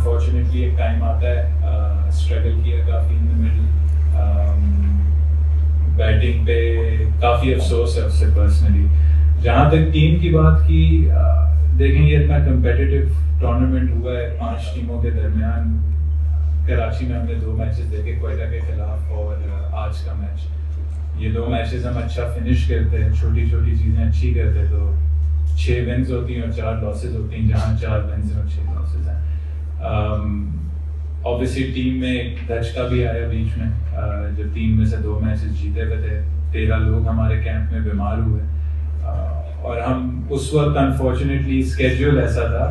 Unfortunately एक time आता है, स्ट्रगल किया काफ़ी इन द मिडल, बैटिंग पे काफ़ी अफसोस है उससे पर्सनली। जहाँ तक टीम की बात की, देखें ये इतना कम्पिटिटिव टूर्नामेंट हुआ है 5 टीमों के दरमियान। कराची में हमने 2 मैचेस देखे, क्वेटा के खिलाफ और आज का मैच। ये 2 मैचेस हम अच्छा फिनिश करते हैं, छोटी छोटी चीज़ें अच्छी करते हैं तो 6 विन्स होती हैं और 4 लॉसेज होती हैं, जहाँ 4 विन्स हैं और 6 लॉसेज हैं। ऑब्वियसली टीम में एक धचका भी आया बीच में, जब टीम में से 2 मैचेस जीते हुए थे, 13 लोग हमारे कैंप में बीमार हुए, और हम उस वक्त अनफॉर्चुनेटली स्केड्यूल ऐसा था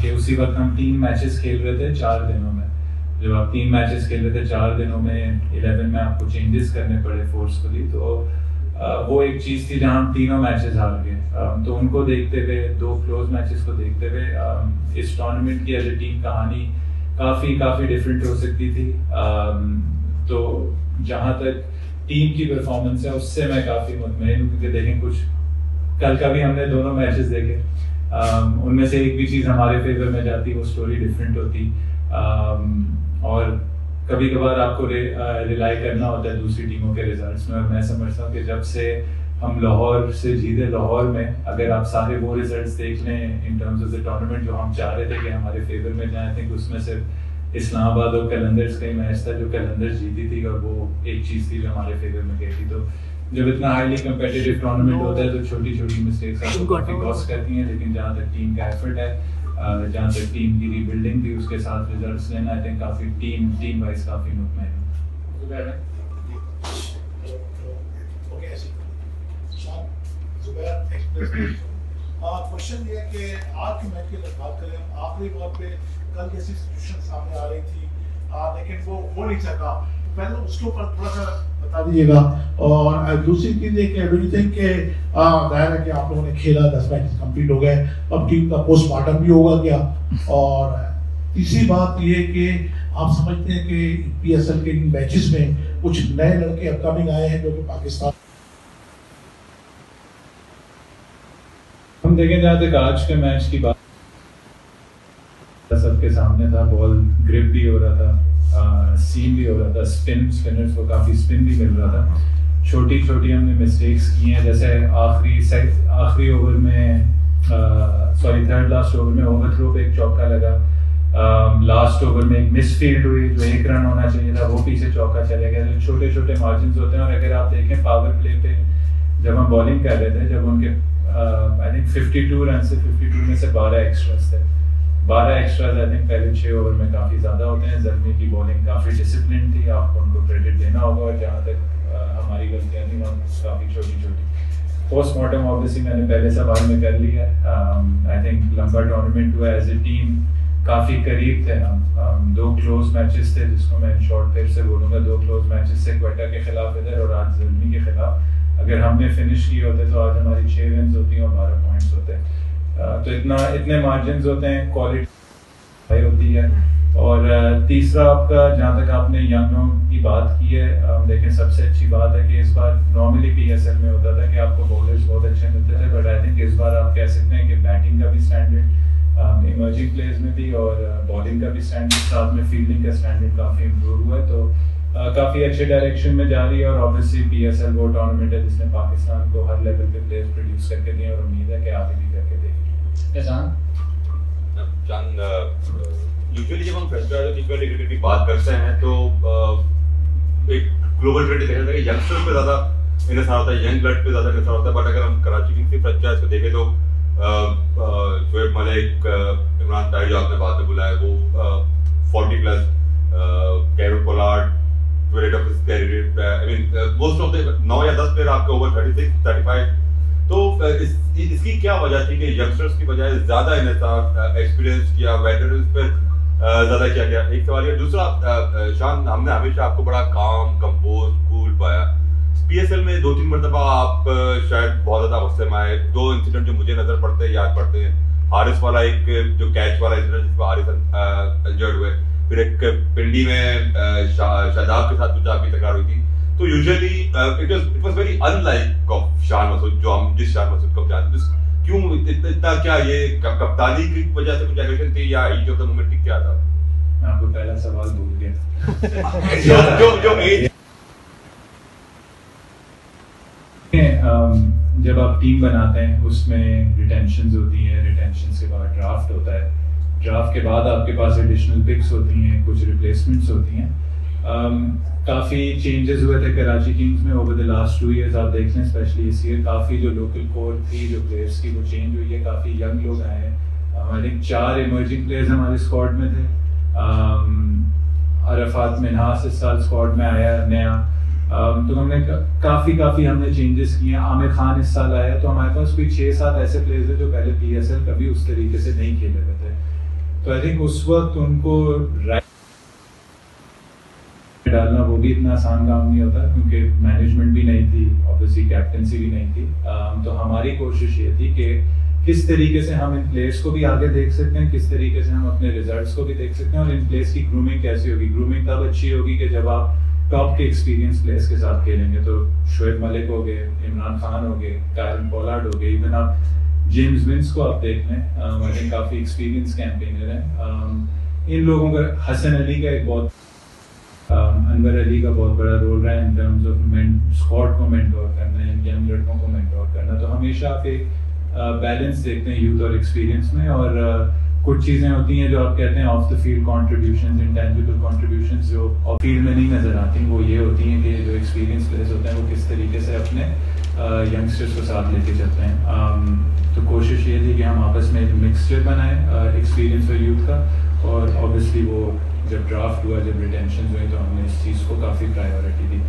कि उसी वक्त हम 3 मैचेस खेल रहे थे 4 दिनों में। जब आप 3 मैचेस खेल रहे थे 4 दिनों में 11 में आपको चेंजेस करने पड़े फोर्सफुली, तो वो एक चीज़ थी जहां हम तीनों मैचेस हार गए। तो उनको देखते हुए, 2 क्लोज मैचेस को देखते हुए, इस टूर्नामेंट की एज ए टीम कहानी काफ़ी डिफरेंट हो सकती थी। तो जहां तक टीम की परफॉर्मेंस है उससे मैं काफ़ी मुतमईन हूँ, क्योंकि देखें कुछ कल का भी हमने दोनों मैचेस देखे, उनमें से एक भी चीज़ हमारे फेवर में जाती, वो स्टोरी डिफरेंट होती। और कभी कभार आपको रिलाई करना होता है दूसरी टीमों के रिजल्ट्स में, और मैं समझता हूँ कि जब से हम लाहौर से जीते, लाहौर में अगर आप सारे वो रिजल्ट्स देख लें in terms of the tournament जो हम चाह रहे थे कि हमारे फेवर में जाए, थिंक उसमें सिर्फ इस्लामाबाद और कलंदर्स का ही मैच था जो कलंदर्स जीती थी, और वो एक चीज़ थी जो हमारे फेवर में गई थी। तो जब इतना हाईली कम्पिटिटिव टूर्नामेंट होता है तो छोटी छोटी मिस्टेक्स आपको काफ़ी कॉस्ट करती हैं, लेकिन जहाँ तक टीम का एफर्ट है, जहाँ तक टीम की रीबिल्डिंग थी, उसके साथ रिजल्ट्स लेना, आई थिंक काफ़ी टीम वाइज काफ़ी मुतमईन हूँ। क्वेश्चन ये है कि आज के मैच की अगर बात करें, आखिरी बार पे कल जैसी सिचुएशन सामने आ रही थी, लेकिन वो हो नहीं सका, तो पहले उसके ऊपर थोड़ा सा बता दीजिएगा। और दूसरी चीज ये कि डू यू थिंक कि जाहिर है कि आप लोगों ने खेला, 10 मैच कंप्लीट हो गए, अब टीम का पोस्टमार्टम भी होगा क्या? और तीसरी बात ये कि आप समझते हैं कि पीएसएल के इन मैचेस में कुछ नए लड़के अपकमिंग आए हैं जो कि पाकिस्तान, हम देखें जहाँ तक आज के मैच की बात, सबके सामने था, बॉल ग्रिप भी हो रहा था, सीम भी हो रहा था, स्पिनर्स को काफ़ी स्पिन भी मिल रहा था। छोटी छोटी हमने मिस्टेक्स की हैं, जैसे आखिरी ओवर में, थर्ड लास्ट ओवर में ओवरथ्रो पे एक चौका लगा, लास्ट ओवर में एक मिसफील्ड हुई जो 1 रन होना चाहिए था, वो पीछे चौका चले गया। छोटे छोटे मार्जिन होते हैं, और अगर आप देखें पावर प्ले पे जब हम बॉलिंग कर रहे थे, जब उनके आई थिंक 52 रन से 52 में से 12 एक्स्ट्रास थे, 12 एक्स्ट्रास आई थिंक पहले 6 ओवर में काफ़ी ज़्यादा होते हैं। ज़ल्मी की बॉलिंग काफ़ी डिसिप्लिन थी, आपको उनको क्रेडिट देना होगा, और जहाँ तक हमारी गलतियाँ थी काफ़ी छोटी छोटी। पोस्टमार्टम ऑब्वियसली मैंने पहले सवाल में कर लिया। आई थिंक लंबा टूर्नामेंट हुआ, एज ए टीम काफ़ी करीब थे हम। 2 क्लोज मैचेस थे, जिसको मैं इन शॉर्ट फिर से बोलूँगा, 2 क्लोज मैचेस से क्वेटा के खिलाफ इधर और आज ज़ल्मी के खिलाफ। अगर हमने फिनिश किए होते तो आज हमारी 6 विन्स होती और 12 पॉइंट्स होते। तो इतने मार्जिन होते हैं, क्वालिटी होती है। और तीसरा आपका, जहाँ तक आपने यंगों की बात की है, देखें सबसे अच्छी बात है कि इस बार नॉर्मली पीएसएल में होता था कि आपको बॉलर्स बहुत अच्छे मिलते थे, बट आई थिंक इस बार आप कह सकते हैं कि बैटिंग का भी स्टैंडर्ड इमर्जिंग प्लेयर्स में भी और बॉलिंग का भी स्टैंडर्ड, साथ में फील्डिंग का स्टैंडर्ड काफ़ी इम्प्रूव हुआ है। तो काफ़ी अच्छे डायरेक्शन में जा रही है, और ऑब्वियसली पीएसएल वो टूर्नामेंट है जिसने पाकिस्तान को हर लेवल पे प्लेयर्स प्रोड्यूस करके दिए, और उम्मीद है कि आगे भी करके देगी। यूजुअली जब हम फ्रेंचाइजी क्रिकेट की बात करते हैं तो एक ग्लोबल ट्रेंड देखा जाता है कि यंगस्टर्स पे ज़्यादा इंटरेस्ट होता है, यंग ब्लड पे ज़्यादा इंटरेस्ट होता है। बट अगर हम कराची किंग्स की फ्रेंचाइज को देखें तो शोएब मलिक, इमरान ताहिर जो आपने बाद में बुलाया, वो 40+, Carol Pollard, most of the 9 या 10 प्लेयर आपके ओवर 36, 35। तो इसकी क्या वजह थी कि यंगस्टर्स की बजाय ज्यादा एक्सपीरियंस किया, वेटरन्स पर ज्यादा किया गया? एक सवाल है। दूसरा, शान, हमने हमेशा आपको बड़ा काम, कंपोज, कूल पाया। पीएसएल में 2-3 मरतबा आप शायद बहुत ज्यादा गुस्से में आए। 2 इंसिडेंट जो मुझे नजर पड़ते हैं, याद पड़ते हैं, हारिस वाला एक जो कैच वाला इंसिडेंट जिसमें हारिस इंजर्ड हुए, फिर एक पिंडी में शादाब के साथ कुछ आपकी तकरार हुई थी। तो usually it was very unlike of Shan Masood, जो हम जिस शान मसूद को जानते हैं। क्यों इतना, क्या ये कप्तानी की वजह से कुछ एग्रेशन थी या हीट ऑफ द मोमेंट की क्या था? सवाल भूल गया। जब आप टीम बनाते हैं उसमें रिटेंशंस होती हैं, रिटेंशंस के बाद ड्राफ्ट होता है, ड्राफ्ट के बाद आपके पास एडिशनल पिक्स होती हैं, कुछ रिप्लेसमेंट्स होती हैं। काफ़ी चेंजेस हुए थे कराची किंग्स में ओवर द लास्ट 2 years। आप देख लें स्पेशली इस ईयर काफ़ी जो लोकल कोर थी जो प्लेयर्स की वो चेंज हुई है, काफ़ी यंग लोग आए हैं। आई थिंक 4 इमर्जिंग प्लेयर्स हमारे स्क्वाड में थे। अरफात मिन्हास इस साल स्क्वाड में आया नया। तो हमने काफ़ी हमने चेंजेस किए हैं। आमिर खान इस साल आया, तो हमारे पास कोई 6-7 ऐसे प्लेयर्स हैं जो पहले PSL कभी उस तरीके से नहीं खेले हुए थे। तो आई थिंक उस वक्त उनको डालना वो भी इतना आसान काम नहीं होता, क्योंकि मैनेजमेंट भी नहीं थी, ऑब्वियसली कैप्टनसी भी नहीं थी। तो हमारी कोशिश ये थी कि किस तरीके से हम इन प्लेयर्स को भी आगे देख सकते हैं, किस तरीके से हम अपने रिजल्ट्स को भी देख सकते हैं, और इन प्लेयर्स की ग्रूमिंग कैसी होगी। ग्रूमिंग तब अच्छी होगी कि जब आप टॉप के एक्सपीरियंस प्लेयर्स के साथ खेलेंगे। तो शोएब मलिक हो गए, इमरान खान हो गए, कायरन पोलार्ड हो गए, इवन आप जेम्स विंस को आप देख लें, आई थिंक काफ़ी एक्सपीरियंस कैंपेनर हैं। इन लोगों का, हसन अली का एक बहुत, अनवर अली का बहुत बड़ा रोल रहा है इन टर्म्स ऑफ स्क्वाड को मेंटोर करना, यंग लड़कों को मेंटोर करना। तो हमेशा आप एक बैलेंस देखते हैं यूथ और एक्सपीरियंस में। और कुछ चीज़ें होती हैं जो आप कहते हैं of the field contributions, intangible contributions जो ऑफ फील्ड में नहीं नजर आती, वो ये होती हैं कि जो एक्सपीरियंस प्लेयर्स होते हैं वो किस तरीके से अपने यंगस्टर्स को साथ लेके चलते हैं। तो कोशिश ये थी कि हम आपस में एक मिक्सचर बनाएं एक्सपीरियंस और यूथ का। और ऑब्वियसली वो जब ड्राफ्ट हुआ, जब रिटेंशन हुई, तो हमने इस चीज़ को काफ़ी प्रायोरिटी दी।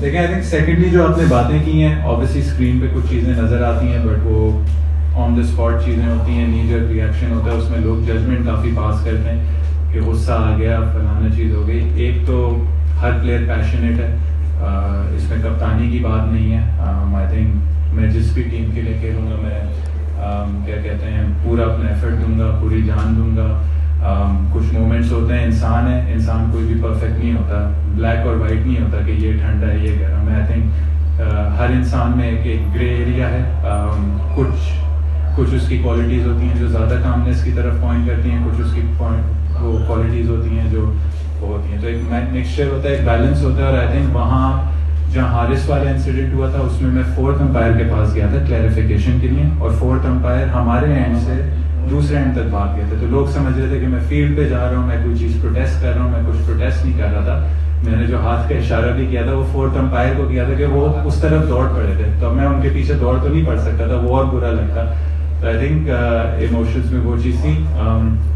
देखिए आई थिंक सेकेंडली जो आपने बातें की हैं, ऑब्वियसली स्क्रीन पे कुछ चीज़ें नज़र आती हैं, बट वो ऑन द स्पॉट चीज़ें होती हैं, नी जर्क रिएक्शन होता है, उसमें लोग जजमेंट काफ़ी पास करते हैं कि गुस्सा आ गया, फलाना चीज़ हो गई। एक तो हर प्लेयर पैशनेट है, इसमें कप्तानी की बात नहीं है। आई थिंक मैं जिस भी टीम के लिए खेलूँगा, मैं क्या कहते हैं पूरा अपना एफर्ट दूंगा, पूरी जान दूंगा। कुछ मोमेंट्स होते हैं, इंसान है, इंसान कोई भी परफेक्ट नहीं होता, ब्लैक और वाइट नहीं होता कि ये ठंडा है ये गर्म है। आई थिंक हर इंसान में एक ग्रे एरिया है। कुछ उसकी क्वालिटीज़ होती हैं जो ज़्यादा कामनेस की तरफ पॉइंट करती हैं, कुछ उसकी वो क्वालिटीज़ होती हैं जो वो होती हैं। तो एक मिक्सचर होता है, एक बैलेंस होता है। और आई थिंक वहाँ जहाँ हारिस वाला इंसिडेंट हुआ था, उसमें मैं 4th अंपायर के पास गया था क्लैरिफिकेशन के लिए, और 4th अंपायर हमारे एंड से दूसरे एंड तक भाग गए थे। तो लोग समझ रहे थे कि मैं फील्ड पे जा रहा हूँ, मैं कोई चीज़ प्रोटेस्ट कर रहा हूँ, मैं कुछ प्रोटेस्ट नहीं कर रहा था। मैंने जो हाथ का इशारा भी किया था वो 4th अंपायर को किया था कि वो उस तरफ दौड़ पड़े थे, तो मैं उनके पीछे दौड़ तो नहीं पड़ सकता था, वो और बुरा लगता। तो आई थिंक इमोशंस में वो चीज़ थी।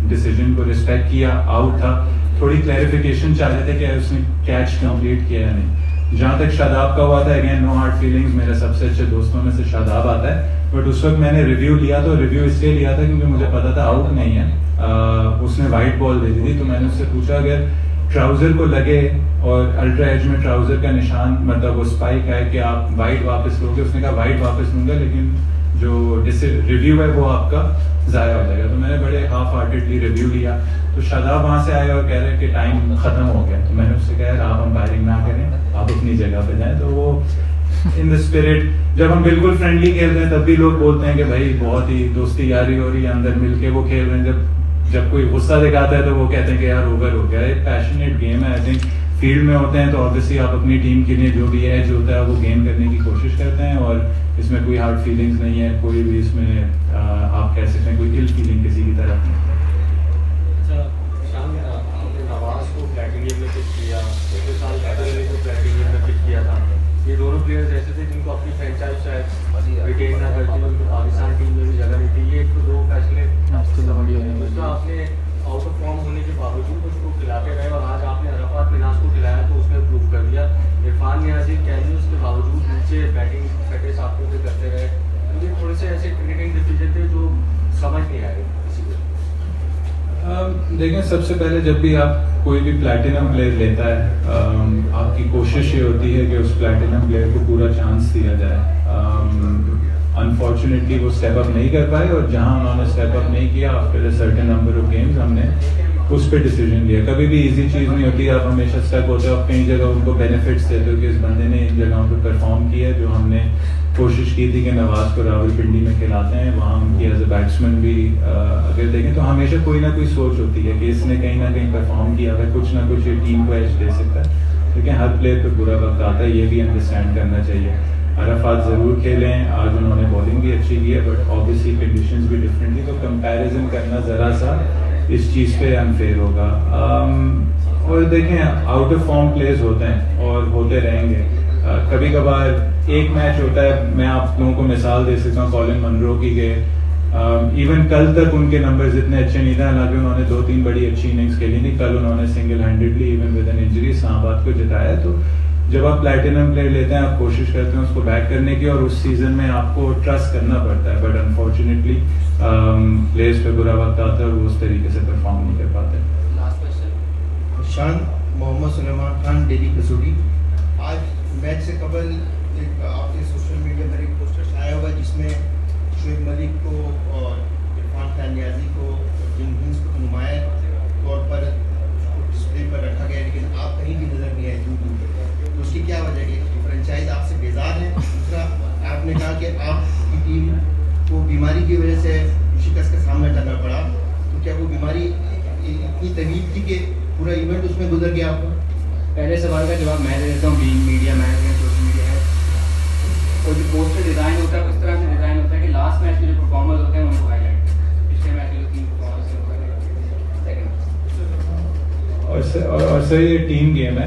डिसीजन को रिस्पेक्ट किया, आउट था, थोड़ी क्लैरिफिकेशन चाह रहे थे कि उसने कैच कंप्लीट किया या नहीं। जहाँ तक शादाब का हुआ था, अगेन नो हार्ड फीलिंग्स, मेरे सबसे अच्छे दोस्तों में से शादाब आता है। बट उस वक्त मैंने रिव्यू लिया, तो रिव्यू इसलिए लिया था क्योंकि मुझे पता था आउट नहीं है। उसने वाइट बॉल दे दी थी, तो मैंने उससे पूछा अगर ट्राउजर को लगे और अल्ट्रा एज में ट्राउजर का निशान, मतलब वो स्पाइक है, कि आप वाइट वापस लोगे? उसने कहा वाइट वापस लूंगा, लेकिन जो रिव्यू है वो आपका ज़ाया हो जाएगा। तो मैंने बड़े हाफ हार्टेडली रिव्यू लिया। तो शादाब वहाँ से आए और कह रहे हैं कि टाइम ख़त्म हो गया। तो मैंने उससे कहा आप अंपायरिंग ना करें, आप अपनी जगह पे जाएं। तो वो इन द स्पिरिट, जब हम बिल्कुल फ्रेंडली खेल रहे हैं तब भी लोग बोलते हैं कि भाई बहुत ही दोस्ती यारी हो रही है, अंदर मिलके वो खेल रहे हैं। जब कोई गुस्सा दिखाता है तो वो कहते हैं कि यार ओवर हो गया। एक पैशनेट गेम है। आई थिंक फील्ड में होते हैं तो ऑब्वियसली आप अपनी टीम के लिए जो भी एज होता है वो गेन करने की कोशिश करते हैं, और इसमें कोई हार्ड फीलिंग्स नहीं है, कोई भी इसमें आप कह सकते हैं कोई इल फीलिंग किसी की तरफ नहीं। अच्छा शाम, आपने नवाज को प्लेटिनियम में पिक किया, पिछले साल हैदर अली को प्लेटिनियम में पिक किया था। ये दोनों प्लेयर्स ऐसे थे जिनको अपनी फ्रेंचाइज शायद रिटेन ना करती, उनको पाकिस्तान टीम में भी जगह नहीं थी। ये एक तो दो फैसले तो आपने आउट ऑफ फॉर्म होने के बावजूद उसको खिलाते रहे, और आज आपने अरफात मिन्हास को खिलाया तो उसने प्रूव कर दिया। इरफान नियाज़ी कैमियोस के बावजूद नीचे बैटिंग फटे साथों से करते रहे। तो ये थोड़े से ऐसे क्रिकेटिंग डिसीजन थे जो समझ नहीं आए किसी को। देखें, सबसे पहले जब भी आप कोई भी प्लैटिनम प्लेयर लेता है, आपकी कोशिश ये होती है कि उस प्लैटिनम प्लेयर को पूरा चांस दिया जाए। अनफॉर्चुनेटली वो स्टेप अप नहीं कर पाए, और जहां उन्होंने स्टेप अप नहीं किया after a certain number of games, हमने उस पर डिसीजन लिया। कभी भी इजी चीज़ नहीं होती, आप हमेशा स्टेप होते हो, आप कई जगह उनको बेनिफिट्स देते हो कि इस बंदे ने इन जगहों पर परफॉर्म किया जो हमने कोशिश की थी कि नवाज को रावलपिंडी में खिलाते हैं, वहाँ उनकी एज ए बैट्समैन भी अगर देखें तो हमेशा कोई ना कोई सोच होती है कि इसने कहीं ना कहीं परफॉर्म किया है, कुछ ना कुछ ये टीम को एज दे सकता है। लेकिन हर प्लेयर पे बुरा वक्त आता है, ये भी अंडरस्टैंड करना चाहिए। अरफात ज़रूर खेलें, आज उन्होंने बॉलिंग भी अच्छी की है, बट ऑब्वियसली कंडीशंस भी डिफरेंट थी, तो कंपैरिजन करना ज़रा सा इस चीज़ पे अनफेयर होगा। और देखें आउट ऑफ फॉर्म प्लेयर्स होते हैं और होते रहेंगे। कभी कभार एक मैच होता है, मैं आप लोगों को मिसाल दे सकता हूँ कॉलिन मनरो की के इवन कल तक उनके नंबर्स इतने अच्छे नहीं थे, हालांकि उन्होंने 2-3 बड़ी अच्छी इनिंग्स खेली थी। कल उन्होंने single handedly even with an injury Islamabad को जिताया। तो जब आप प्लैटिनम प्लेयर लेते हैं, आप कोशिश करते हैं उसको बैक करने की, और उस सीजन में आपको ट्रस्ट करना पड़ता है, बट अनफॉर्चुनेटली प्लेयर्स पे बुरा वक्त आता है और वो उस तरीके से परफॉर्म नहीं कर पाते। लास्ट क्वेश्चन शान मोहम्मद सुलेमान खान, डेली कसौटी। आज मैच से कबल एक आपके सोशल मीडिया पर एक पोस्टर आया हुआ जिसमें शुएब मलिक को और इरफान खान नियाजी को, जिन हिंस को नुमाया तौर पर डिस्प्ले पर रखा गया, लेकिन आप कहीं भी नजर नहीं आए दूर दूर। तो उसकी क्या वजह है? फ्रेंचाइज आपसे बेजार है? दूसरा, आपने कहा कि आपकी टीम को बीमारी की वजह से शिकस्त का सामना करना पड़ा, तो क्या वो बीमारी इतनी तवील थी कि पूरा इवेंट उसमें गुजर गया आपको? पहले सवाल का जवाब मैं दे देता हूँ। बीइंग मीडिया मैन है, सोशल मीडिया है, और जो पोस्टर डिज़ाइन होता है उस तरह से डिज़ाइन होता है कि लास्ट मैच में जो परफॉर्मर्स होते हैं उनको हाईलाइट करते हैं। पिछले मैच में जो 3 परफॉर्मर्स होते हैं। और सर ये टीम गेम है,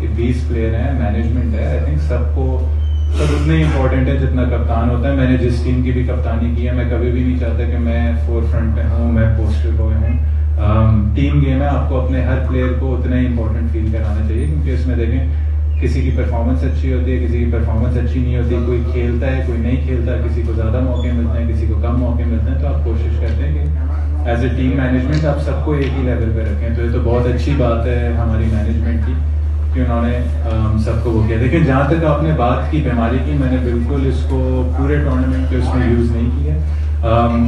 ये 20 प्लेयर हैं, मैनेजमेंट है। आई थिंक सबको सब उतना ही इम्पोर्टेंट है जितना कप्तान होता है। मैंने जिस टीम की भी कप्तानी की है, मैं कभी भी नहीं चाहता कि मैं फोरफ्रंट पे हूँ, मैं पोस्टर बॉय हूँ। टीम गेम है, आपको अपने हर प्लेयर को उतना ही इम्पोर्टेंट फील कराना चाहिए, क्योंकि इसमें देखें किसी की परफॉर्मेंस अच्छी होती है, किसी की परफॉर्मेंस अच्छी नहीं होती, कोई खेलता है कोई नहीं खेलता, किसी को ज़्यादा मौके मिलते हैं, किसी को कम मौके मिलते हैं। तो आप कोशिश करते हैं कि एज ए टीम मैनेजमेंट आप सबको एक ही लेवल पे रखें। तो ये तो बहुत अच्छी बात है हमारी मैनेजमेंट की कि उन्होंने सबको वो किया। देखिए जहाँ तक आपने बात की बीमारी की, मैंने बिल्कुल इसको पूरे टूर्नामेंट पे उसमें यूज़ नहीं किया।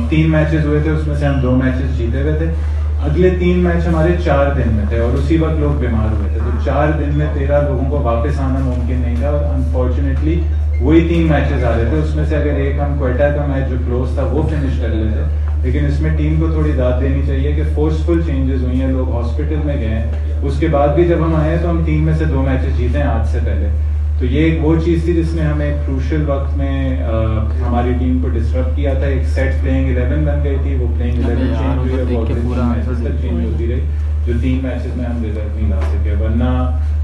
3 मैचेस हुए थे, उसमें से हम 2 मैचेस जीते हुए थे। अगले 3 मैच हमारे 4 दिन में थे और उसी वक्त लोग बीमार हुए थे, तो 4 दिन में 13 लोगों को वापस आना मुमकिन नहीं था। और अनफॉर्चुनेटली वही 3 मैचेस आ रहे थे, उसमें से अगर एक हम क्वेटा का मैच जो क्लोज था वो फिनिश कर लेते, लेकिन इसमें टीम को थोड़ी दाद देनी चाहिए कि फोर्सफुल चेंजेस हुई हैं, लोग हॉस्पिटल में गए। उसके बाद भी जब हम आए तो हम 3 में से 2 मैचेस जीते हैं आज से पहले। तो ये एक वो चीज़ थी जिसने हमें क्रूशियल वक्त में हमारी टीम को डिस्टर्ब किया था। एक सेट प्लेइंग 11 बन गई थी, वो प्लेइंग 11 चेंज हुई और बहुत पूरा मैचेस तक चेंज होती रही, जो 3 मैचेस में हम रिजल्ट नहीं ला सके। वरना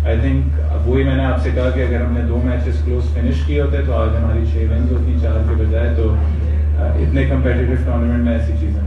आई थिंक वही मैंने आपसे कहा कि अगर हमने 2 मैचेस क्लोज फिनिश किए होते तो आज हमारी 6 विन्स होती 4 के बजाय। तो इतने कम्पिटिटिव टूर्नामेंट में ऐसी चीज़ें